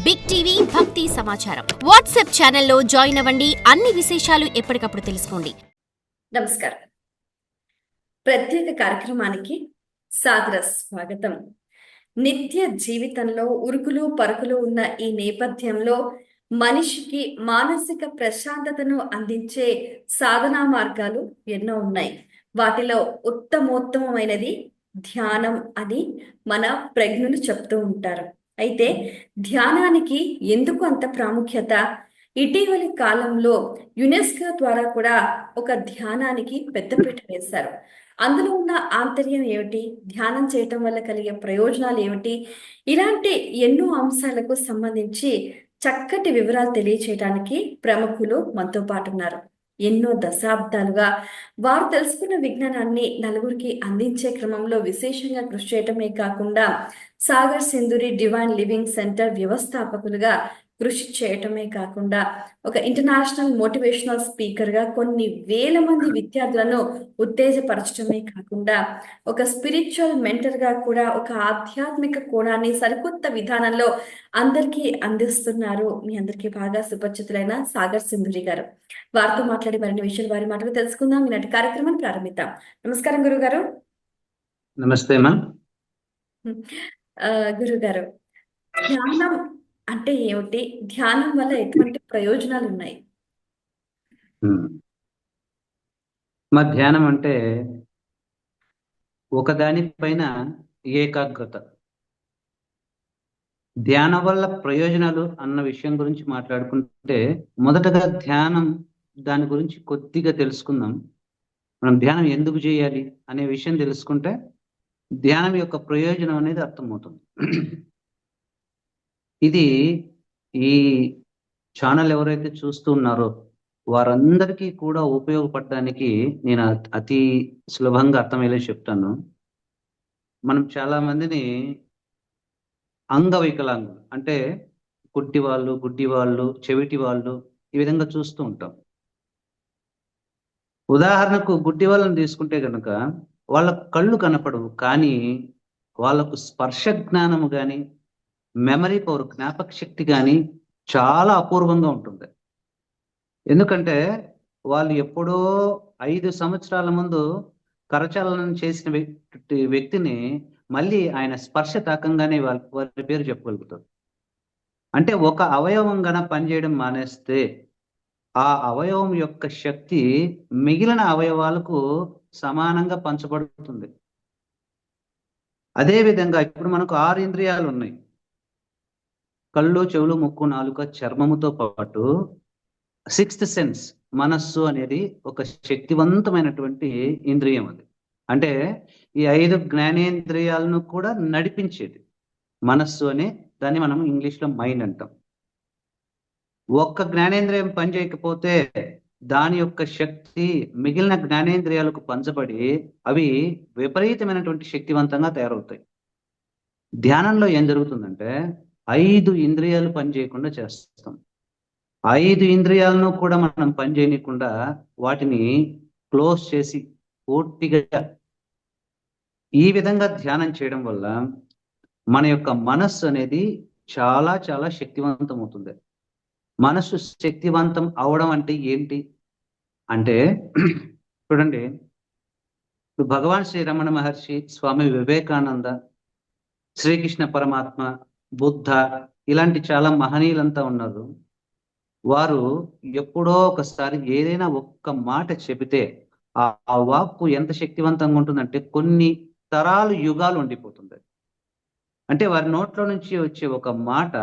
Big TV భక్తి సమాచారం WhatsApp ఛానల్లో జాయిన్ అవ్వండి. అన్ని విశేషాలు ఎప్పటికప్పుడు తెలుసుకోండి. నమస్కారం. ప్రత్యేక కార్యక్రమానికి సాదర స్వాగతం. నిత్య జీవితంలో ఉరుకులు పరుగులు ఉన్న ఈ నేపథ్యంలో మనిషికి మానసిక ప్రశాంతతను అందించే సాధనా మార్గాలు ఎన్నో ఉన్నాయి. వాటిలో ఉత్తమోత్తమైనది ధ్యానం అని మన ప్రజ్ఞులు చెప్తూ ఉంటారు. అయితే ధ్యానానికి ఎందుకు అంత ప్రాముఖ్యత? ఇటీవలి కాలంలో యునెస్కో ద్వారా కూడా ఒక ధ్యానానికి పెద్దపీట వేశారు. అందులో ఉన్న ఆంతర్యం ఏమిటి? ధ్యానం చేయటం వల్ల కలిగే ప్రయోజనాలు ఏమిటి? ఇలాంటి ఎన్నో అంశాలకు సంబంధించి చక్కటి వివరాలు తెలియచేయడానికి ప్రముఖులు మనతో పాటు ఉన్నారు. ఎన్నో దశాబ్దాలుగా వారు తెలుసుకున్న విజ్ఞానాన్ని నలుగురికి అందించే క్రమంలో విశేషంగా కృషి చేయటమే కాకుండా Sagar Sindhuri divine living centre వ్యవస్థాపకులుగా కృషి చేయటమే కాకుండా ఒక ఇంటర్నేషనల్ మోటివేషనల్ స్పీకర్గా కొన్ని వేల మంది విద్యార్థులను ఉత్తేజపరచడమే కాకుండా ఒక స్పిరిచువల్ మెంటర్గా కూడా ఒక ఆధ్యాత్మిక కోణాన్ని సరికొత్త విధానంలో అందరికీ అందిస్తున్నారు. మీ అందరికీ బాగా సుపరిచితులైన సాగర్ సింధూరి గారు. వారితో మాట్లాడి మరిన్ని విషయాలు వారి మాటలు తెలుసుకుందాం. ఈనాటి కార్యక్రమాన్ని ప్రారంభిద్దాం. నమస్కారం గురుగారు. నమస్తే అమ్మా. గురుగారు, ధ్యానం అంటే ఏమిటి? ధ్యానం వల్ల ఎటువంటి ప్రయోజనాలు ఉన్నాయి? మా ధ్యానం అంటే ఒకదానిపైన ఏకాగ్రత. ధ్యానం వల్ల ప్రయోజనాలు అన్న విషయం గురించి మాట్లాడుకుంటే మొదటగా ధ్యానం దాని గురించి కొద్దిగా తెలుసుకుందాం. మనం ధ్యానం ఎందుకు చేయాలి అనే విషయం తెలుసుకుంటే ధ్యానం యొక్క ప్రయోజనం అనేది అర్థమవుతుంది. ఇది ఈ ఛానల్ ఎవరైతే చూస్తూ ఉన్నారో వారందరికీ కూడా ఉపయోగపడడానికి నేను అతి సులభంగా అర్థమయ్యేలా చెప్తాను. మనం చాలా మందిని అంగవైకలాంగులు అంటే గుడ్డి వాళ్ళు, చెవిటి వాళ్ళు ఈ విధంగా చూస్తూ ఉంటాం. ఉదాహరణకు గుడ్డి వాళ్ళని తీసుకుంటే కనుక వాళ్ళ కళ్ళు కనపడవు, కానీ వాళ్ళకు స్పర్శ జ్ఞానము కానీ మెమరీ పవర్, జ్ఞాపక శక్తి కానీ చాలా అపూర్వంగా ఉంటుంది. ఎందుకంటే వాళ్ళు ఎప్పుడో 5 సంవత్సరాల ముందు కరచాలనం చేసిన వ్యక్తిని మళ్ళీ ఆయన స్పర్శ తాకంగానే వారి పేరు చెప్పగలుగుతారు. అంటే ఒక అవయవం గన పనిచేయడం మానేస్తే ఆ అవయవం యొక్క శక్తి మిగిలిన అవయవాలకు సమానంగా పంచబడుతుంది. అదేవిధంగా ఇప్పుడు మనకు 6 ఇంద్రియాలు ఉన్నాయి. కళ్ళు, చెవులు, ముక్కు, నాలుక, చర్మముతో పాటు 6th సెన్స్ మనస్సు అనేది ఒక శక్తివంతమైనటువంటి ఇంద్రియం. అది అంటే ఈ 5 జ్ఞానేంద్రియాలను కూడా నడిపించేది మనస్సు అనే దాన్ని మనం ఇంగ్లీష్లో మైండ్ అంటాం. ఒక్క జ్ఞానేంద్రియం పనిచేయకపోతే దాని యొక్క శక్తి మిగిలిన జ్ఞానేంద్రియాలకు పంచబడి అవి విపరీతమైనటువంటి శక్తివంతంగా తయారవుతాయి. ధ్యానంలో ఏం జరుగుతుందంటే 5 ఇంద్రియాలు పనిచేయకుండా చేస్తాం. 5 ఇంద్రియాలను కూడా మనం పనిచేయకుండా వాటిని క్లోజ్ చేసి పూర్తిగా ఈ విధంగా ధ్యానం చేయడం వల్ల మన యొక్క మనస్సు అనేది చాలా చాలా శక్తివంతం అవుతుంది. మనస్సు శక్తివంతం అవడం అంటే ఏంటి అంటే చూడండి, ఇప్పుడు భగవాన్ శ్రీ రమణ మహర్షి, స్వామి వివేకానంద, శ్రీకృష్ణ పరమాత్మ, బుద్ధ ఇలాంటి చాలా మహనీయులంతా ఉన్నారు. వారు ఎప్పుడో ఒకసారి ఏదైనా ఒక్క మాట చెబితే ఆ వాక్కు ఎంత శక్తివంతంగా ఉంటుందంటే కొన్ని తరాలు, యుగాలు ఉండిపోతుంది. అంటే వారి నోట్లో నుంచి వచ్చే ఒక మాట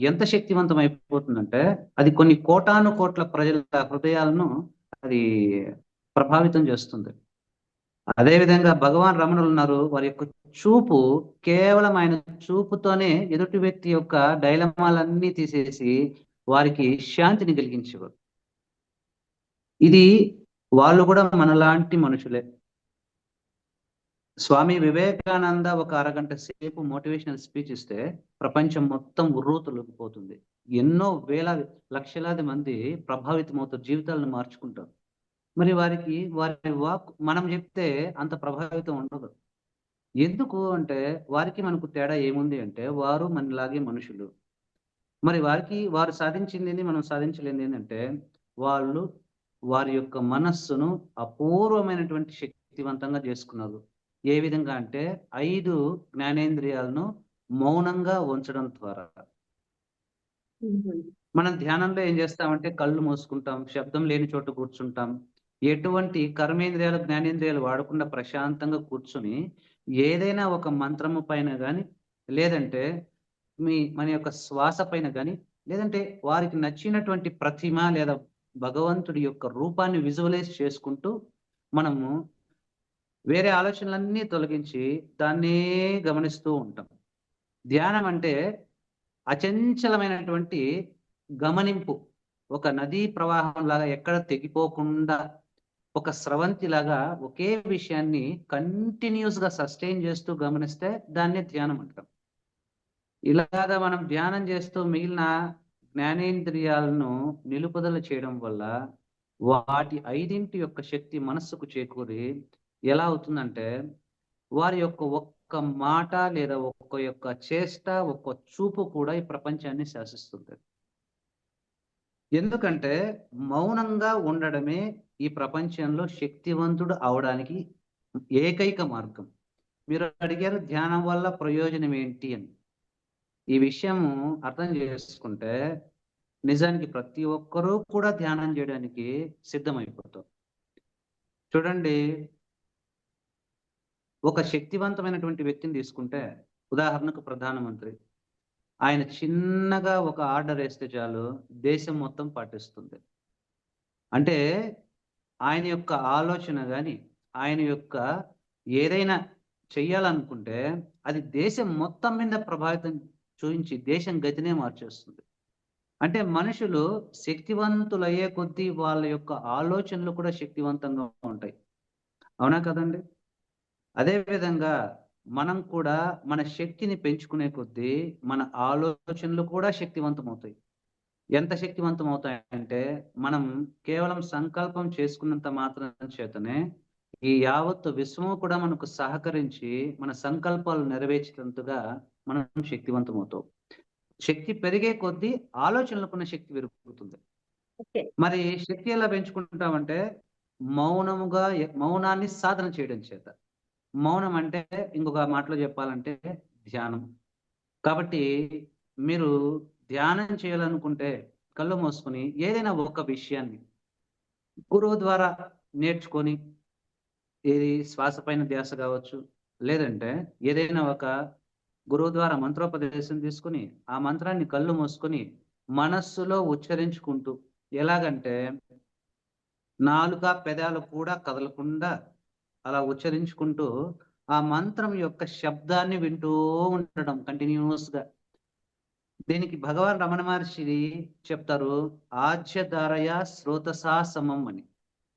ఎంత శక్తివంతం అయిపోతుందంటే అది కొన్ని కోటాను కోట్ల ప్రజల హృదయాలను అది ప్రభావితం చేస్తుంది. అదేవిధంగా భగవాన్ రమణులు ఉన్నారు. వారి యొక్క చూపు కేవలం ఆయన చూపుతోనే ఎదుటి వ్యక్తి యొక్క డైలమాలన్నీ తీసేసి వారికి శాంతిని కలిగించేవారు. ఇది వాళ్ళు కూడా మనలాంటి మనుషులే. స్వామి వివేకానంద ఒక అరగంట సేపు మోటివేషనల్ స్పీచ్ ఇస్తే ప్రపంచం మొత్తం ఉర్రూతలూగిపోతుంది. ఎన్నో వేలాది లక్షలాది మంది ప్రభావితం అవుతారు, జీవితాలను మార్చుకుంటారు. మరి వారి వాక్ మనం చెప్తే అంత ప్రభావితం ఉండదు. ఎందుకు అంటే వారికి మనకు తేడా ఏముంది అంటే వారు మనలాగే మనుషులు. మరి వారు సాధించింది ఏంది, మనం సాధించలేనిది ఏంటంటే, వాళ్ళు వారి యొక్క మనస్సును అపూర్వమైనటువంటి శక్తివంతంగా చేసుకున్నారు. ఏ విధంగా అంటే 5 జ్ఞానేంద్రియాలను మౌనంగా ఉంచడం ద్వారా. మ్మ్. మనం ధ్యానంలో ఏం చేస్తామంటే కళ్ళు మూసుకుంటాం, శబ్దం లేని చోట కూర్చుంటాం. ఎటువంటి కర్మేంద్రియాలు, జ్ఞానేంద్రియాలు వాడకుండా ప్రశాంతంగా కూర్చొని ఏదైనా ఒక మంత్రము పైన గాని, లేదంటే మన యొక్క శ్వాస పైన గాని, లేదంటే వారికి నచ్చినటువంటి ప్రతిమ లేదా భగవంతుడి యొక్క రూపాన్ని విజువలైజ్ చేసుకుంటూ మనము వేరే ఆలోచనలన్నీ తొలగించి దాన్నే గమనిస్తూ ఉంటాం. ధ్యానం అంటే అచంచలమైనటువంటి గమనింపు. ఒక నదీ ప్రవాహం లాగా ఎక్కడ తెగిపోకుండా, ఒక స్రవంతి లాగా ఒకే విషయాన్ని కంటిన్యూస్ గా సస్టైన్ చేస్తూ గమనిస్తే దాన్నే ధ్యానం అంటాం. ఇలాగా మనం ధ్యానం చేస్తూ మిగిలిన జ్ఞానేంద్రియాలను నిలుపుదల చేయడం వల్ల వాటి 5 యొక్క శక్తి మనస్సుకు చేకూరి ఎలా అవుతుందంటే, వారి యొక్క ఒక్క మాట లేదా ఒక్క యొక్క చేష్ట, ఒక్క చూపు కూడా ఈ ప్రపంచాన్ని శాసిస్తుంది. ఎందుకంటే మౌనంగా ఉండడమే ఈ ప్రపంచంలో శక్తివంతుడు అవడానికి ఏకైక మార్గం. మీరు అడిగారు ధ్యానం వల్ల ప్రయోజనం ఏంటి అని. ఈ విషయం అర్థం చేసుకుంటే నిజానికి ప్రతి ఒక్కరూ కూడా ధ్యానం చేయడానికి సిద్ధమైపోతారు. చూడండి, ఒక శక్తివంతమైనటువంటి వ్యక్తిని తీసుకుంటే, ఉదాహరణకు ప్రధానమంత్రి. ఆయన చిన్నగా ఒక ఆర్డర్ వేస్తే చాలు దేశం మొత్తం పాటిస్తుంది. అంటే ఆయన యొక్క ఆలోచన గాని, ఆయన యొక్క ఏదైనా చెయ్యాలనుకుంటే అది దేశం మొత్తం మీద ప్రభావితం చూపించి దేశం గతినే మార్చేస్తుంది. అంటే మనుషులు శక్తివంతులయ్యే కొద్దీ వాళ్ళ యొక్క ఆలోచనలు కూడా శక్తివంతంగా ఉంటాయి. అవునా కదండి? అదే విధంగా మనం కూడా మన శక్తిని పెంచుకునే కొద్దీ మన ఆలోచనలు కూడా శక్తివంతమవుతాయి. ఎంత శక్తివంతం అవుతాయంటే, మనం కేవలం సంకల్పం చేసుకున్నంత మాత్రం చేతనే ఈ యావత్తు విశ్వము కూడా మనకు సహకరించి మన సంకల్పాలు నెరవేర్చేంతగా మనం శక్తివంతం అవుతాం. శక్తి పెరిగే కొద్దీ ఆలోచనలకున్న శక్తి పెరుగుతుంది. ఓకే. మరి శక్తి ఎలా పెంచుకుంటామంటే మౌనాన్ని సాధన చేయడం చేత. మౌనం అంటే ఇంకొక మాటలో చెప్పాలంటే ధ్యానం. కాబట్టి మీరు ధ్యానం చేయాలనుకుంటే కళ్ళు మూసుకొని ఏదైనా ఒక విషయాన్ని గురువు ద్వారా నేర్చుకొని, ఏది శ్వాస పైన ధ్యాస కావచ్చు, లేదంటే ఏదైనా ఒక గురువు ద్వారా మంత్రోపదేశం తీసుకుని ఆ మంత్రాన్ని కళ్ళు మూసుకొని మనస్సులో ఉచ్చరించుకుంటూ, ఎలాగంటే నాలుక పెదాలు కూడా కదలకుండా అలా ఉచ్చరించుకుంటూ ఆ మంత్రం యొక్క శబ్దాన్ని వింటూ ఉండడం కంటిన్యూస్ గా. దీనికి భగవాన్ రమణ మహర్షి చెప్తారు, ఆజ్యధారయ శ్రోతసా సమం అని.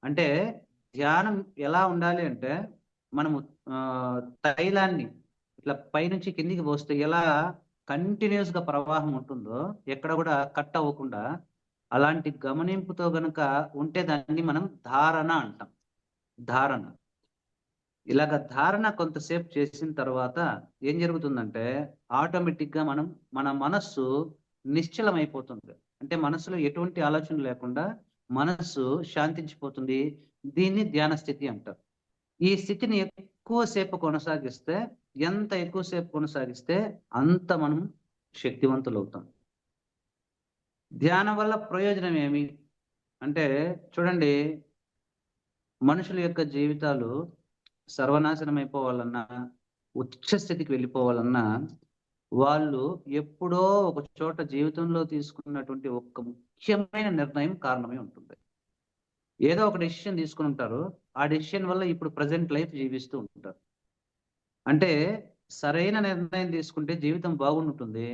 అంటే ధ్యానం ఎలా ఉండాలి అంటే, మనము తైలాన్ని ఇట్లా పైనుంచి కిందికి పోస్తే ఎలా కంటిన్యూస్ గా ప్రవాహం ఉంటుందో, ఎక్కడ కూడా కట్ అవ్వకుండా, అలాంటి గమనింపుతో గనుక ఉంటే దాన్ని మనం ధారణ అంటాం. ధారణ. ఇలాగ ధారణ కొంతసేపు చేసిన తర్వాత ఏం జరుగుతుందంటే, ఆటోమేటిక్ గా మన మనస్సు నిశ్చలమైపోతుంది. అంటే మనస్సులో ఎటువంటి ఆలోచన లేకుండా మనస్సు శాంతించిపోతుంది. దీన్ని ధ్యాన స్థితి అంటారు. ఈ స్థితిని ఎక్కువసేపు కొనసాగిస్తే, ఎంత ఎక్కువసేపు కొనసాగిస్తే అంత మనం శక్తివంతులు అవుతాం. ధ్యానం వల్ల ప్రయోజనం ఏమి అంటే, చూడండి, మనుషుల యొక్క జీవితాలు సర్వనాశనం అయిపోవాలన్నా, ఉచ్చ స్థితికి వెళ్ళిపోవాలన్నా, వాళ్ళు ఎప్పుడో ఒక చోట జీవితంలో తీసుకున్నటువంటి ఒక ముఖ్యమైన నిర్ణయం కారణమై ఉంటుంది. ఏదో ఒక డెసిషన్ తీసుకుని ఉంటారు. ఆ డెసిషన్ వల్ల ఇప్పుడు ప్రజెంట్ లైఫ్ జీవిస్తూ ఉంటారు. అంటే సరైన నిర్ణయం తీసుకుంటే జీవితం బాగుంటుంది.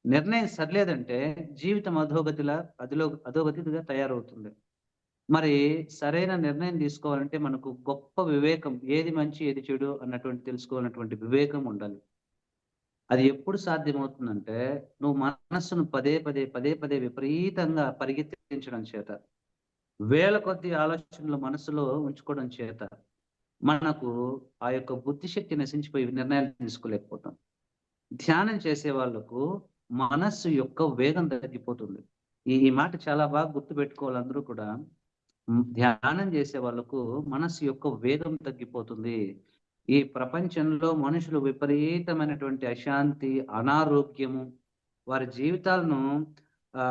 నిర్ణయం సరిలేదంటే జీవితం అధోగతిగా తయారవుతుంది. మరి సరైన నిర్ణయం తీసుకోవాలంటే మనకు గొప్ప వివేకం, ఏది మంచి ఏది చెడు అన్నటువంటి తెలుసుకోవాలన్నటువంటి వివేకం ఉండాలి. అది ఎప్పుడు సాధ్యమవుతుందంటే, నువ్వు మనస్సును పదే పదే విపరీతంగా పరిగెత్తించడం చేత, వేల కొద్ది ఆలోచనలు మనసులో ఉంచుకోవడం చేత మనకు ఆ యొక్క బుద్ధి శక్తి నశించిపోయి నిర్ణయాలు తీసుకోలేకపోతాం. ధ్యానం చేసే వాళ్ళకు మనస్సు యొక్క వేగం తగ్గిపోతుంది. ఈ మాట చాలా బాగా గుర్తుపెట్టుకోవాలి అందరూ కూడా. ధ్యానం చేసే వాళ్ళకు మనస్సు యొక్క వేగం తగ్గిపోతుంది. ఈ ప్రపంచంలో మనుషులు విపరీతమైనటువంటి అశాంతి, అనారోగ్యము, వారి జీవితాలను ఆ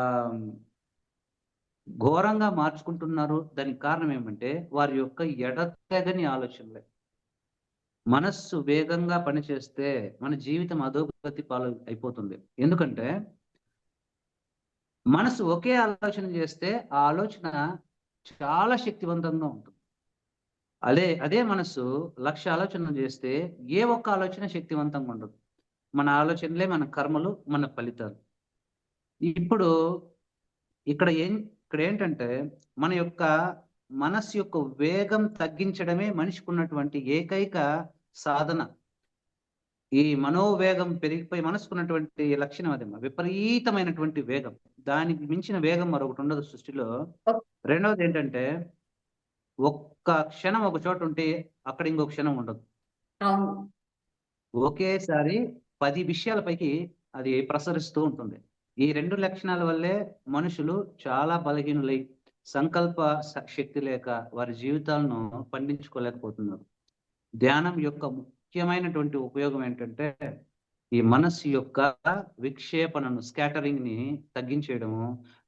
ఘోరంగా మార్చుకుంటున్నారు. దానికి కారణం ఏమంటే వారి యొక్క ఎడతెగని ఆలోచనలే. మనస్సు వేగంగా పనిచేస్తే మన జీవితం అధోగతి పాలు అయిపోతుంది. ఎందుకంటే మనసు ఒకే ఆలోచన చేస్తే ఆ ఆలోచన చాలా శక్తివంతంగా ఉంటుంది. అదే మనసు 1,00,000 ఆలోచనలు చేస్తే ఏ ఒక్క ఆలోచన శక్తివంతంగా ఉండదు. మన ఆలోచనలే మన కర్మలు, మన ఫలితాలు. ఇప్పుడు ఇక్కడ ఏంటంటే మన యొక్క మనస్సు యొక్క వేగం తగ్గించడమే మనిషికి ఉన్నటువంటి ఏకైక సాధన. ఈ మనోవేగం పెరిగిపోయి మనసుకున్నటువంటి లక్షణం అదేమో విపరీతమైనటువంటి వేగం. దానికి మించిన వేగం మరొకటి ఉండదు సృష్టిలో. రెండవది ఏంటంటే ఒక్క క్షణం ఒక చోట ఉంటే అక్కడ ఇంకొక క్షణం ఉండదు. ఒకేసారి 10 విషయాలపైకి అది ప్రసరిస్తూ ఉంటుంది. ఈ 2 లక్షణాల వల్లే మనుషులు చాలా బలహీనులై సంకల్ప శక్తి లేక వారి జీవితాలను పండించుకోలేకపోతున్నారు. ధ్యానం యొక్క ముఖ్యమైనటువంటి ఉపయోగం ఏంటంటే ఈ మనస్సు యొక్క విక్షేపణను, స్కాటరింగ్ ని తగ్గించేయడము.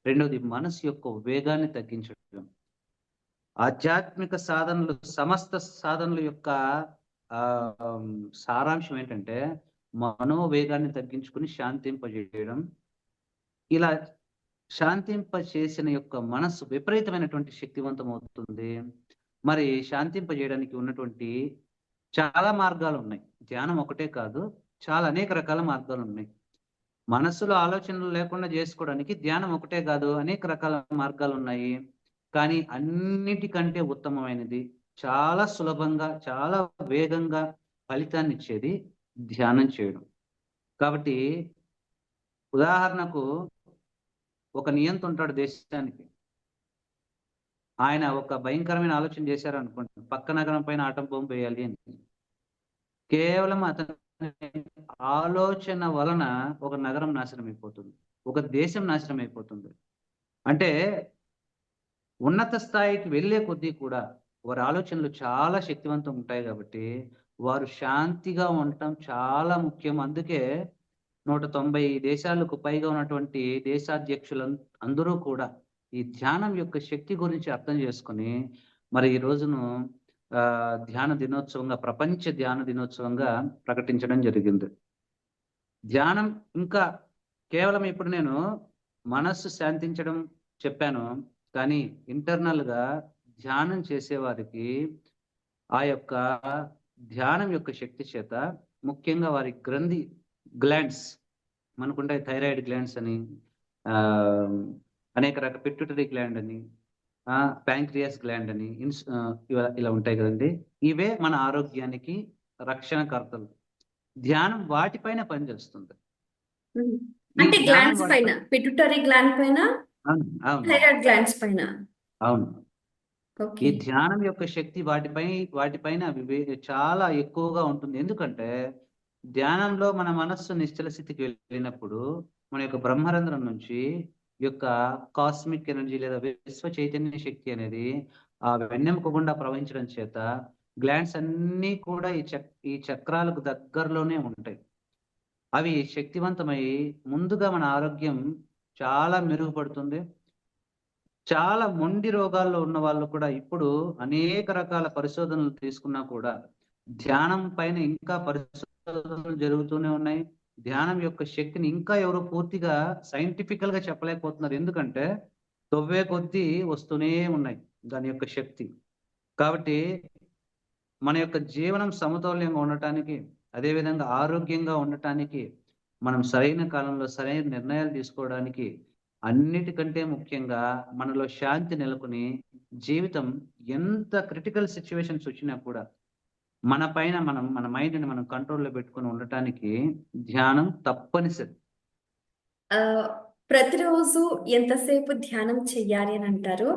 రెండవది మనస్సు యొక్క వేగాన్ని తగ్గించడం. ఆధ్యాత్మిక సాధనలు, సమస్త సాధనల యొక్క సారాంశం ఏంటంటే మనోవేగాన్ని తగ్గించుకుని శాంతింపజేయడం. ఇలా శాంతింపచేసిన యొక్క మనస్సు విపరీతమైనటువంటి శక్తివంతం అవుతుంది. మరి శాంతింపజేయడానికి ఉన్నటువంటి చాలా మార్గాలు ఉన్నాయి. ధ్యానం ఒకటే కాదు, చాలా అనేక రకాల మార్గాలు ఉన్నాయి. మనస్సులో ఆలోచనలు లేకుండా చేసుకోవడానికి ధ్యానం ఒకటే కాదు, అనేక రకాల మార్గాలు ఉన్నాయి. కానీ అన్నిటికంటే ఉత్తమమైనది, చాలా సులభంగా, చాలా వేగంగా ఫలితాన్ని ఇచ్చేది ధ్యానం చేయడం. కాబట్టి ఉదాహరణకు ఒక నియంత ఉంటాడు దేశానికి. ఆయన ఒక భయంకరమైన ఆలోచన చేశారు అనుకోండి, పక్క నగరం పైన ఆటం బాంబు వేయాలి అని. కేవలం అతని ఆలోచన వలన ఒక నగరం నాశనం అయిపోతుంది, ఒక దేశం నాశనం అయిపోతుంది. అంటే ఉన్నత స్థాయికి వెళ్ళే కొద్దీ కూడా వారి ఆలోచనలు చాలా శక్తివంతం ఉంటాయి. కాబట్టి వారు శాంతిగా ఉండటం చాలా ముఖ్యం. అందుకే 190 దేశాలకు పైగా ఉన్నటువంటి దేశాధ్యక్షులు అందరూ కూడా ఈ ధ్యానం యొక్క శక్తి గురించి అర్థం చేసుకుని మరి ఈ రోజును ధ్యాన దినోత్సవంగా, ప్రపంచ ధ్యాన దినోత్సవంగా ప్రకటించడం జరిగింది. ధ్యానం ఇంకా కేవలం ఇప్పుడు నేను మనస్సు శాంతించడం చెప్పాను, కానీ ఇంటర్నల్ గా ధ్యానం చేసేవారికి ఆ యొక్క ధ్యానం యొక్క శక్తి చేత ముఖ్యంగా వారి గ్లాండ్స్ మనకుంటాయి, థైరాయిడ్ గ్లాండ్స్ అని, అనేక రకాల పిట్యూటరీ గ్లాండ్ అని, ప్యాంక్రియాస్ గ్లాండ్ అని, ఇలా ఉంటాయి కదండి. ఇవే మన ఆరోగ్యానికి రక్షణకర్తలు. ధ్యానం వాటిపైన పనిచేస్తుంది. అంటే గ్లాండ్స్ పైన, పిట్యూటరీ గ్లాండ్ పైన, థైరాయిడ్ గ్లాండ్స్ పైన. అవును. ఈ ధ్యానం యొక్క శక్తి వాటిపైన చాలా ఎక్కువగా ఉంటుంది. ఎందుకంటే ధ్యానంలో మన మనస్సు నిశ్చల స్థితికి వెళ్ళినప్పుడు మన యొక్క బ్రహ్మరంధ్రం నుంచి యొక్క కాస్మిక్ ఎనర్జీ లేదా విశ్వ చైతన్య శక్తి అనేది ఆ వెన్నెముక గుండా ప్రవహించడం చేత గ్లాండ్స్ అన్నీ కూడా ఈ చక్రాలకు దగ్గరలోనే ఉంటాయి. అవి శక్తివంతమై ముందుగా మన ఆరోగ్యం చాలా మెరుగుపడుతుంది. చాలా మొండి రోగాల్లో ఉన్న వాళ్ళు కూడా ఇప్పుడు అనేక రకాల పరిశోధనలు తీసుకున్నా కూడా ధ్యానం పైన ఇంకా పరిశోధనలు జరుగుతూనే ఉన్నాయి. ధ్యానం యొక్క శక్తిని ఇంకా ఎవరు పూర్తిగా సైంటిఫికల్ గా చెప్పలేకపోతున్నారు. ఎందుకంటే తవ్వే కొద్దీ వస్తూనే ఉన్నాయి దాని యొక్క శక్తి. కాబట్టి మన యొక్క జీవనం సమతౌల్యంగా ఉండటానికి, అదేవిధంగా ఆరోగ్యంగా ఉండటానికి, మనం సరైన కాలంలో సరైన నిర్ణయాలు తీసుకోవడానికి, అన్నిటికంటే ముఖ్యంగా మనలో శాంతి నెలకొని జీవితం ఎంత క్రిటికల్ సిచ్యువేషన్స్ వచ్చినా కూడా మన పైన మన మైండ్ని మనం కంట్రోల్లో పెట్టుకుని ఉండటానికి ధ్యానం తప్పనిసరి. ప్రతిరోజు ఎంతసేపు ధ్యానం చెయ్యాలి అని అంటారు?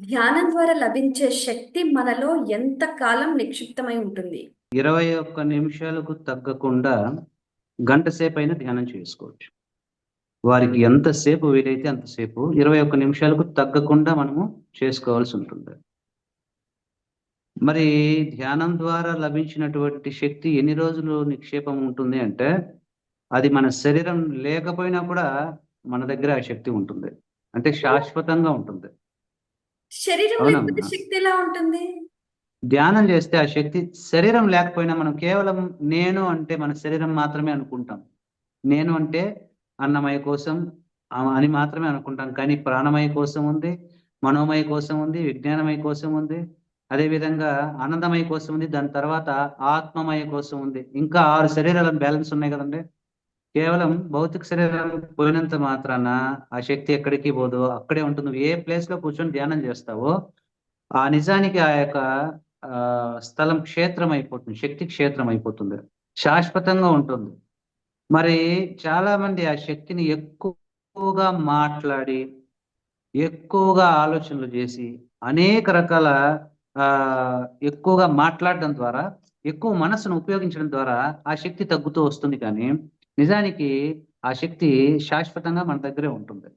ధ్యానం ద్వారా లభించే శక్తి మనలో ఎంత కాలం నిక్షిప్తమై ఉంటుంది? 21 నిమిషాలకు తగ్గకుండా గంట సేపు అయినా ధ్యానం చేసుకోవచ్చు. వారికి ఎంతసేపు వీలైతే అంతసేపు 21 నిమిషాలకు తగ్గకుండా మనము చేసుకోవాల్సి ఉంటుంది. మరి ధ్యానం ద్వారా లభించినటువంటి శక్తి ఎన్ని రోజులు నిక్షేపం ఉంటుంది అంటే, అది మన శరీరం లేకపోయినా కూడా మన దగ్గర ఆ శక్తి ఉంటుంది. అంటే శాశ్వతంగా ఉంటుంది. శరీరం లేకపోతే అవునమ్మా. శక్తి ఎలా ఉంటుంది? ధ్యానం చేస్తే ఆ శక్తి శరీరం లేకపోయినా మనం కేవలం నేను అంటే మన శరీరం మాత్రమే అనుకుంటాం. నేను అంటే అన్నమయ కోసం అని మాత్రమే అనుకుంటాం. కానీ ప్రాణమయ కోసం ఉంది, మనోమయ కోసం ఉంది, విజ్ఞానమయ కోసం ఉంది. అదేవిధంగా ఆనందమయ కోసం ఉంది. దాని తర్వాత ఆత్మమయ కోసం ఉంది. ఇంకా 6 శరీరాల బ్యాలెన్స్ ఉన్నాయి కదండీ! కేవలం భౌతిక శరీరం పోయినంత మాత్రాన ఆ శక్తి ఎక్కడికి పోదు. అక్కడే ఉంటుంది. నువ్వు ఏ ప్లేస్‌లో కూర్చొని ధ్యానం చేస్తావో, ఆ నిజానికి ఆ యొక్క స్థలం క్షేత్రం అయిపోతుంది. శక్తి క్షేత్రం అయిపోతుంది. శాశ్వతంగా ఉంటుంది. మరి చాలామంది ఆ శక్తిని ఎక్కువగా మాట్లాడి, ఎక్కువగా ఆలోచనలు చేసి, అనేక రకాల ఎక్కువగా మాట్లాడడం ద్వారా, ఎక్కువ మనస్సును ఉపయోగించడం ద్వారా ఆ శక్తి తగ్గుతూ వస్తుంది కానీ, నిజానికి ఆ శక్తి శాశ్వతంగా మన దగ్గరే ఉంటుంది.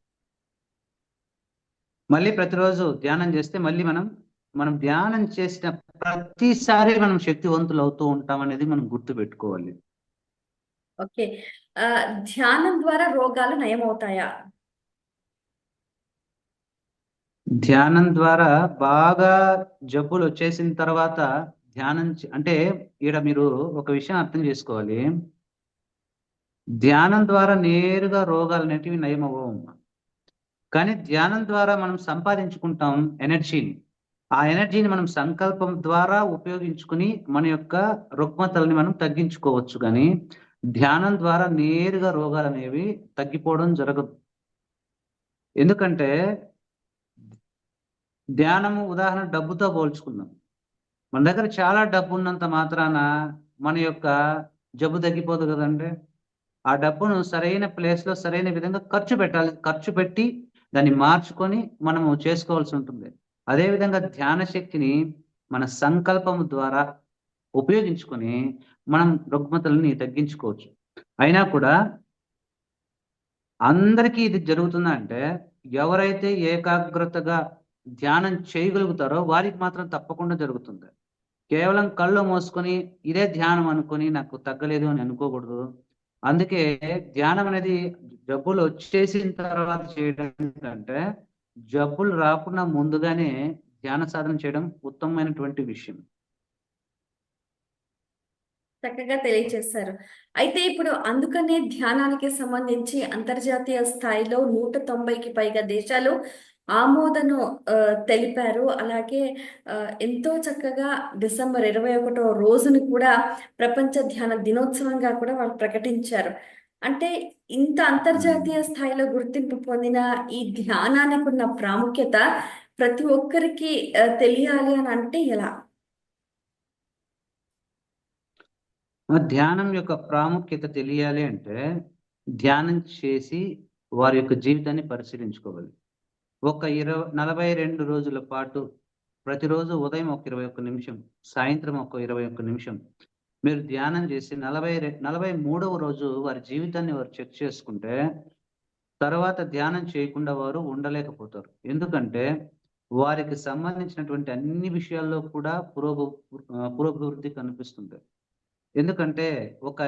మళ్ళీ ప్రతిరోజు ధ్యానం చేస్తే మళ్ళీ మనం ధ్యానం చేసిన ప్రతిసారి మనం శక్తివంతులవుతూ ఉంటామనేది మనం గుర్తుపెట్టుకోవాలి. ఓకే. ధ్యానం ద్వారా రోగాలు నయమవుతాయా? ధ్యానం ద్వారా బాగా జబ్బులొచ్చేసిన తర్వాత అంటే ఈడ మీరు ఒక విషయం అర్థం చేసుకోవాలి. ధ్యానం ద్వారా నేరుగా రోగాలనేటివి నయమవ్వవమ్మా. కానీ ధ్యానం ద్వారా మనం సంపాదించుకుంటాం ఎనర్జీని. ఆ ఎనర్జీని మనం సంకల్పం ద్వారా ఉపయోగించుకుని మన యొక్క రుగ్మతలని మనం తగ్గించుకోవచ్చు గానీ, ధ్యానం ద్వారా నేరుగా రోగాలనేవి తగ్గిపోవడం జరగదు. ఎందుకంటే ధ్యానము ఉదాహరణ డబ్బుతో పోల్చుకుందాం. మన దగ్గర చాలా డబ్బు ఉన్నంత మాత్రాన మన యొక్క జబ్బు తగ్గిపోదు కదండీ! ఆ డబ్బును సరైన ప్లేస్‌లో సరైన విధంగా ఖర్చు పెట్టాలి. ఖర్చు పెట్టి దాన్ని మార్చుకొని మనము చేసుకోవాల్సి ఉంటుంది. అదే విధంగా ధ్యాన శక్తిని మన సంకల్పం ద్వారా ఉపయోగించుకొని మనం రుగ్మతలని తగ్గించుకోవచ్చు. అయినా కూడా అందరికీ ఇది జరుగుతుందా అంటే, ఎవరైతే ఏకాగ్రతగా ధ్యానం చేయగలుగుతారో వారికి మాత్రం తప్పకుండా జరుగుతుంది. కేవలం కళ్ళు మూసుకొని ఇదే ధ్యానం అనుకొని నాకు తగ్గలేదు అని అనుకోకూడదు. అందుకే ధ్యానం అనేది జబ్బులు వచ్చేసిన తర్వాత చేయడం కంటే, జబ్బులు రాకుండా ముందుగానే ధ్యాన సాధన చేయడం ఉత్తమమైనటువంటి విషయం. చక్కగా తెలియచేశారు. అయితే ఇప్పుడు అందుకనే ధ్యానానికి సంబంధించి అంతర్జాతీయ స్థాయిలో 190కి పైగా దేశాలు ఆమోదను తెలిపారు. అలాగే ఎంతో చక్కగా డిసెంబర్ 21వ రోజుని కూడా ప్రపంచ ధ్యాన దినోత్సవంగా కూడా వాళ్ళు ప్రకటించారు. అంటే ఇంత అంతర్జాతీయ స్థాయిలో గుర్తింపు పొందిన ఈ ధ్యానానికి ఉన్న ప్రాముఖ్యత ప్రతి ఒక్కరికి తెలియాలి అని అంటే ఎలా? ధ్యానం యొక్క ప్రాముఖ్యత తెలియాలి అంటే, ధ్యానం చేసి వారి యొక్క జీవితాన్ని పరిశీలించుకోవాలి. ఒక 42 రోజుల పాటు ప్రతిరోజు ఉదయం ఒక 21 నిమిషం, సాయంత్రం ఒక 21 నిమిషం మీరు ధ్యానం చేసి 43వ రోజు వారి జీవితాన్ని వారు చెక్ చేసుకుంటే, తర్వాత ధ్యానం చేయకుండా వారు ఉండలేకపోతారు. ఎందుకంటే, వారికి సంబంధించినటువంటి అన్ని విషయాల్లో కూడా పురోభివృద్ధి కనిపిస్తుంది. ఎందుకంటే ఒక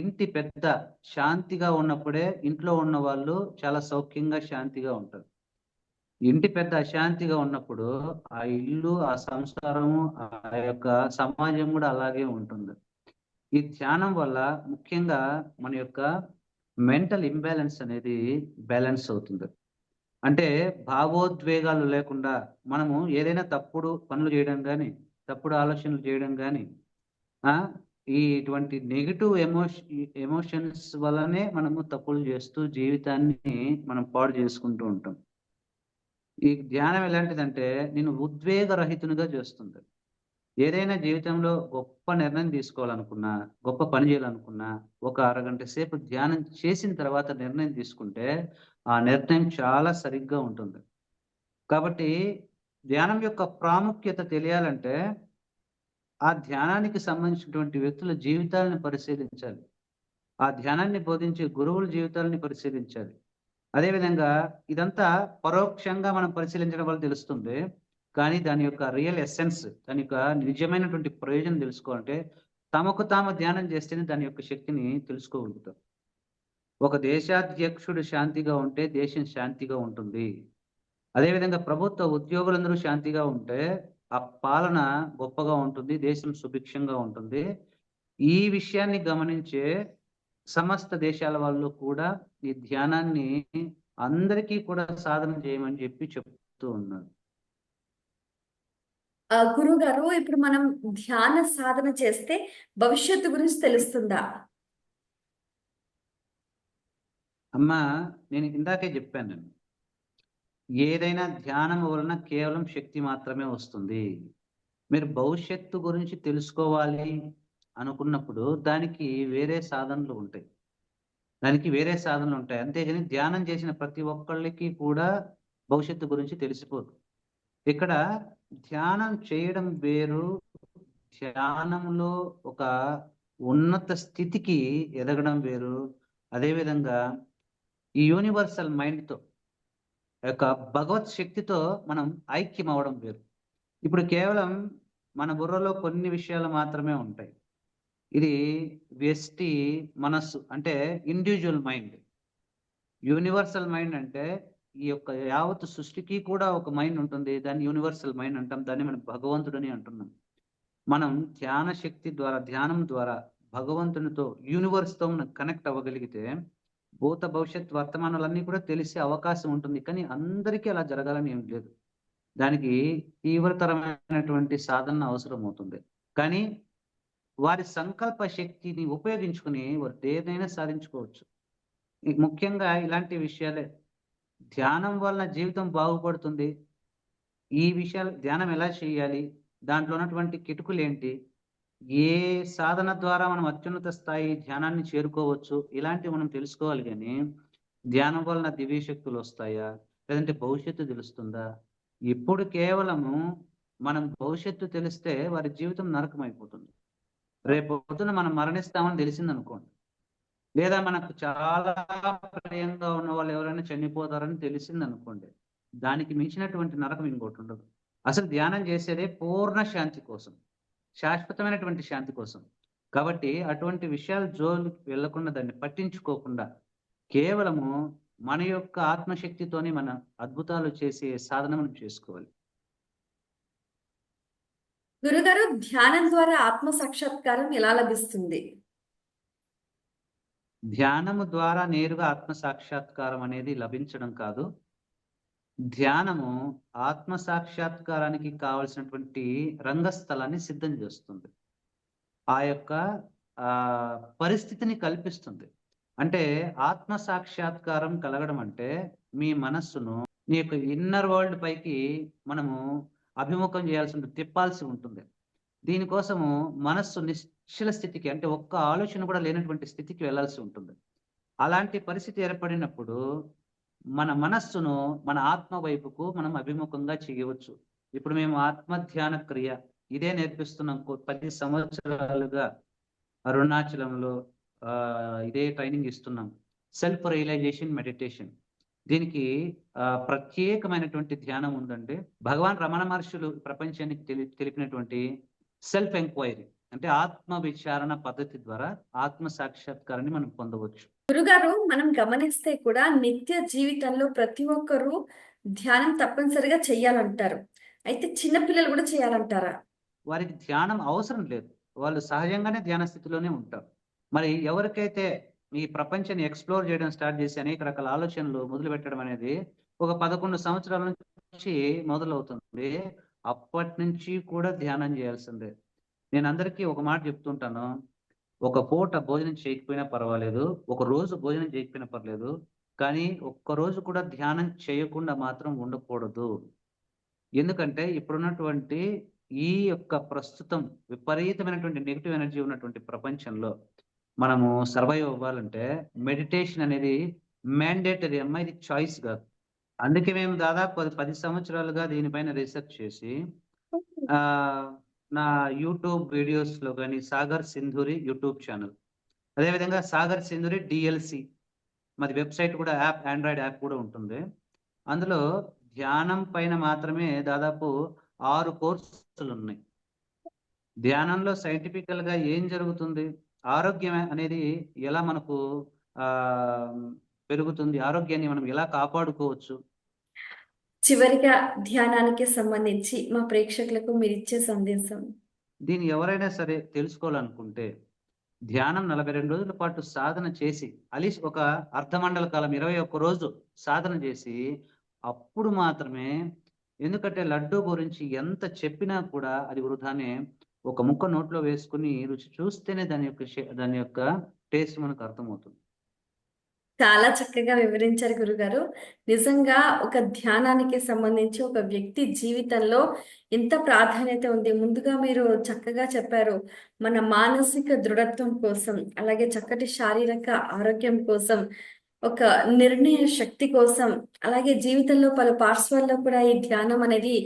ఇంటి పెద్ద శాంతిగా ఉన్నప్పుడే ఇంట్లో ఉన్న వాళ్ళు చాలా సౌఖ్యంగా, శాంతిగా ఉంటారు. ఇంటి పెద్ద అశాంతిగా ఉన్నప్పుడు ఆ ఇల్లు, ఆ సంసారము, ఆ యొక్క సమాజం కూడా అలాగే ఉంటుంది. ఈ ధ్యానం వల్ల ముఖ్యంగా మన యొక్క మెంటల్ ఇంబాలెన్స్ అనేది బ్యాలెన్స్ అవుతుంది. అంటే భావోద్వేగాలు లేకుండా మనము ఏదైనా తప్పుడు పనులు చేయడం గాని, తప్పుడు ఆలోచనలు చేయడం గాని, ఆ! ఇటువంటి నెగెటివ్ ఎమోషన్స్ వల్లనే మనము తప్పులు చేస్తూ జీవితాన్ని మనం పాడు చేసుకుంటూ ఉంటాం. ఈ ధ్యానం ఎలాంటిదంటే నిన్ను ఉద్వేగరహితునిగా చేస్తుంది. ఏదైనా జీవితంలో గొప్ప నిర్ణయం తీసుకోవాలనుకున్నా, గొప్ప పని చేయాలనుకున్నా, ఒక అరగంట సేపు ధ్యానం చేసిన తర్వాత నిర్ణయం తీసుకుంటే, ఆ నిర్ణయం చాలా సరిగ్గా ఉంటుంది. కాబట్టి ధ్యానం యొక్క ప్రాముఖ్యత తెలియాలంటే ఆ ధ్యానానికి సంబంధించినటువంటి వ్యక్తుల జీవితాలను పరిశీలించాలి. ఆ ధ్యానాన్ని బోధించే గురువుల జీవితాలని పరిశీలించాలి. అదేవిధంగా ఇదంతా పరోక్షంగా మనం పరిశీలించడం వల్ల తెలుస్తుంది. కానీ దాని యొక్క రియల్ ఎసెన్స్, దాని యొక్క నిజమైనటువంటి ప్రయోజనం తెలుసుకోవాలంటే తమకు తాము ధ్యానం చేస్తేనే దాని యొక్క శక్తిని తెలుసుకోగలుగుతాం. ఒక దేశాధ్యక్షుడు శాంతిగా ఉంటే దేశం శాంతిగా ఉంటుంది. అదేవిధంగా ప్రభుత్వ ఉద్యోగులందరూ శాంతిగా ఉంటే ఆ పాలన గొప్పగా ఉంటుంది, దేశం సుభిక్షంగా ఉంటుంది. ఈ విషయాన్ని గమనించే సమస్త దేశాల వాళ్ళు కూడా ఈ ధ్యానాన్ని అందరికీ కూడా సాధన చేయమని చెప్తూ ఉన్నారు. గురువు గారు, ఇప్పుడు మనం ధ్యాన సాధన చేస్తే భవిష్యత్తు గురించి తెలుస్తుందా? అమ్మా, నేను ఇందాకే చెప్పాను, ఏదైనా ధ్యానం వలన కేవలం శక్తి మాత్రమే వస్తుంది. మీరు భవిష్యత్తు గురించి తెలుసుకోవాలి అనుకున్నప్పుడు దానికి వేరే సాధనలు ఉంటాయి. అంతేగాని ధ్యానం చేసిన ప్రతి ఒక్కళ్ళకి కూడా భవిష్యత్తు గురించి తెలిసిపోదు. ఇక్కడ ధ్యానం చేయడం వేరు, ధ్యానంలో ఒక ఉన్నత స్థితికి ఎదగడం వేరు. అదేవిధంగా ఈ యూనివర్సల్ మైండ్తో, యొక్క భగవత్ శక్తితో మనం ఐక్యం అవడం వేరు. ఇప్పుడు కేవలం మన బుర్రలో కొన్ని విషయాలు మాత్రమే ఉంటాయి. ఇది వ్యష్టి మనస్సు అంటే ఇండివిజువల్ మైండ్. యూనివర్సల్ మైండ్ అంటే ఈ యొక్క యావత్ సృష్టికి కూడా ఒక మైండ్ ఉంటుంది. దాన్ని యూనివర్సల్ మైండ్ అంటాం. దాన్ని మనం భగవంతుడని అంటున్నాం. మనం ధ్యాన శక్తి ద్వారా, ధ్యానం ద్వారా భగవంతునితో, యూనివర్స్తో మనం కనెక్ట్ అవ్వగలిగితే భూత భవిష్యత్ వర్తమానాలన్నీ కూడా తెలిసే అవకాశం ఉంటుంది. కానీ అందరికీ అలా జరగాలని ఏం లేదు. దానికి తీవ్రతరమైనటువంటి సాధన అవసరం అవుతుంది. కానీ వారి సంకల్ప శక్తిని ఉపయోగించుకుని వారు దేన్నైనా సాధించుకోవచ్చు. ముఖ్యంగా ఇలాంటి విషయాలే. ధ్యానం వలన జీవితం బాగుపడుతుంది. ఈ విషయాలు, ధ్యానం ఎలా చేయాలి, దాంట్లో ఉన్నటువంటి కిటుకులు ఏంటి, ఏ సాధన ద్వారా మనం అత్యున్నత స్థాయి ధ్యానాన్ని చేరుకోవచ్చు, ఇలాంటివి మనం తెలుసుకోవాలి. కానీ ధ్యానం వలన దివ్య శక్తులు వస్తాయా, లేదంటే భవిష్యత్తు తెలుస్తుందా? ఇప్పుడు కేవలము మనం భవిష్యత్తు తెలిస్తే వారి జీవితం నరకం అయిపోతుంది. రేపు పొద్దున మనం మరణిస్తామని తెలిసిందనుకోండి, లేదా మనకు చాలా ప్రియంగా ఉన్న వాళ్ళు ఎవరైనా చనిపోతారని తెలిసిందనుకోండి, దానికి మించినటువంటి నరకం ఇంకోటి ఉండదు. అసలు ధ్యానం చేసేదే పూర్ణ శాంతి కోసం, శాశ్వతమైనటువంటి శాంతి కోసం. కాబట్టి అటువంటి విషయాలు జోలికి వెళ్లకుండా, దాన్ని పట్టించుకోకుండా కేవలము మన యొక్క ఆత్మశక్తితోనే మన అద్భుతాలు చేసే సాధన మనం చేసుకోవాలి. గురుగారు, ధ్యానం ద్వారా ఆత్మ సాక్షాత్కారం ఎలా లభిస్తుంది? ధ్యానము ద్వారా నేరుగా ఆత్మ సాక్షాత్కారం అనేది లభించడం కాదు. ధ్యానము ఆత్మ సాక్షాత్కారానికి కావలసినటువంటి రంగస్థలాన్ని సిద్ధం చేస్తుంది. ఆ యొక్క పరిస్థితిని కల్పిస్తుంది. అంటే ఆత్మ సాక్షాత్కారం కలగడం అంటే మీ మనస్సును నీ యొక్క ఇన్నర్ వరల్డ్ పైకి మనము అభిముఖం చేయాల్సి ఉంటుంది, తిప్పాల్సి ఉంటుంది. దీనికోసము మనస్సు నిశ్చల స్థితికి, అంటే ఒక్క ఆలోచన కూడా లేనటువంటి స్థితికి వెళ్లాల్సి ఉంటుంది. అలాంటి పరిస్థితి ఏర్పడినప్పుడు మన మనస్సును మన ఆత్మ వైపుకు మనం అభిముఖంగా చేయవచ్చు. ఇప్పుడు మేము ఆత్మ ధ్యాన క్రియ ఇదే నేర్పిస్తున్నాం. 10 సంవత్సరాలుగా అరుణాచలంలో ఇదే ట్రైనింగ్ ఇస్తున్నాం. Self realisation meditation. దీనికి ప్రత్యేకమైనటువంటి ధ్యానం ఉందండి. భగవాన్ రమణ మహర్షులు ప్రపంచానికి తెలిపినటువంటి సెల్ఫ్ ఎంక్వైరీ, అంటే ఆత్మ విచారణ పద్ధతి ద్వారా ఆత్మ సాక్షాత్కారాన్ని మనం పొందవచ్చు. గురుగారు, మనం గమనిస్తే కూడా నిత్య జీవితంలో ప్రతి ఒక్కరూ ధ్యానం తప్పనిసరిగా చెయ్యాలంటారు. అయితే చిన్నపిల్లలు కూడా చేయాలంటారా? వారికి ధ్యానం అవసరం లేదు, వాళ్ళు సహజంగానే ధ్యాన స్థితిలోనే ఉంటారు. మరి ఎవరికైతే ఈ ప్రపంచాన్ని ఎక్స్ప్లోర్ చేయడం స్టార్ట్ చేసి అనేక రకాల ఆలోచనలు మొదలు పెట్టడం అనేది ఒక 11 సంవత్సరాల నుంచి మొదలవుతుంది. అప్పటి నుంచి కూడా ధ్యానం చేయాల్సిందే. నేను అందరికీ ఒక మాట చెప్తుంటాను, ఒక పూట భోజనం చేయకపోయినా పర్వాలేదు, ఒక రోజు భోజనం చేయకపోయినా పర్లేదు, కానీ ఒక్కరోజు కూడా ధ్యానం చేయకుండా మాత్రం ఉండకూడదు. ఎందుకంటే ఇప్పుడున్నటువంటి ఈ యొక్క ప్రస్తుతం విపరీతమైనటువంటి నెగిటివ్ ఎనర్జీ ఉన్నటువంటి ప్రపంచంలో మనము సర్వైవ్ అవ్వాలంటే మెడిటేషన్ అనేది మ్యాండేటరీ అమ్మా, ఇది చాయిస్ కాదు. అందుకే మేము దాదాపు 10 సంవత్సరాలుగా దీనిపైన రీసెర్చ్ చేసి నా యూట్యూబ్ వీడియోస్ లో కానీ సాగర్ సింధూరి యూట్యూబ్ ఛానల్, అదేవిధంగా సాగర్ సింధూరి DLC మాది వెబ్సైట్ కూడా ఆండ్రాయిడ్ యాప్ కూడా ఉంటుంది. అందులో ధ్యానం పైన మాత్రమే దాదాపు 6 కోర్సులు ఉన్నాయి. ధ్యానంలో సైంటిఫికల్ గా ఏం జరుగుతుంది, ఆరోగ్యం అనేది ఎలా మనకు ఆ పెరుగుతుంది, ఆరోగ్యాన్ని మనం ఎలా కాపాడుకోవచ్చు. చివరిగా ధ్యానానికి సంబంధించి మా ప్రేక్షకులకు మీరు ఇచ్చే సందేశం. దీన్ని ఎవరైనా సరే తెలుసుకోవాలనుకుంటే ధ్యానం 42 రోజుల పాటు సాధన చేసి ఒక అర్ధమండల కాలం 21 రోజు సాధన చేసి అప్పుడు మాత్రమే, ఎందుకంటే లడ్డు గురించి ఎంత చెప్పినా కూడా అది వృధానే. ఒక ముక్క నోట్లో వేసుకుని రుచి చూస్తేనే దాని యొక్క టేస్ట్ మనకు అర్థమవుతుంది. చాలా చక్కగా వివరించారు గురుగారు. నిజంగా ఒక ధ్యానానికి సంబంధించి ఒక వ్యక్తి జీవితంలో ఎంత ప్రాధాన్యత ఉంది. ముందుగా మీరు చక్కగా చెప్పారు. మన మానసిక దృఢత్వం కోసం, అలాగే చక్కటి శారీరక ఆరోగ్యం కోసం, ఒక నిర్ణయ శక్తి కోసం, అలాగే జీవితంలో పలు పార్శ్వాల్లో కూడా ఈ ధ్యానం అనేది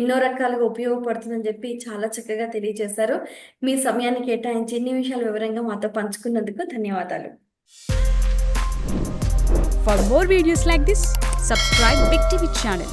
ఎన్నో రకాలుగా ఉపయోగపడుతుందని చెప్పి చాలా చక్కగా తెలియజేశారు. మీ సమయాన్ని కేటాయించి ఇన్ని విషయాలు వివరంగా మాతో పంచుకున్నందుకు ధన్యవాదాలు. For more videos like this, subscribe Big TV channel.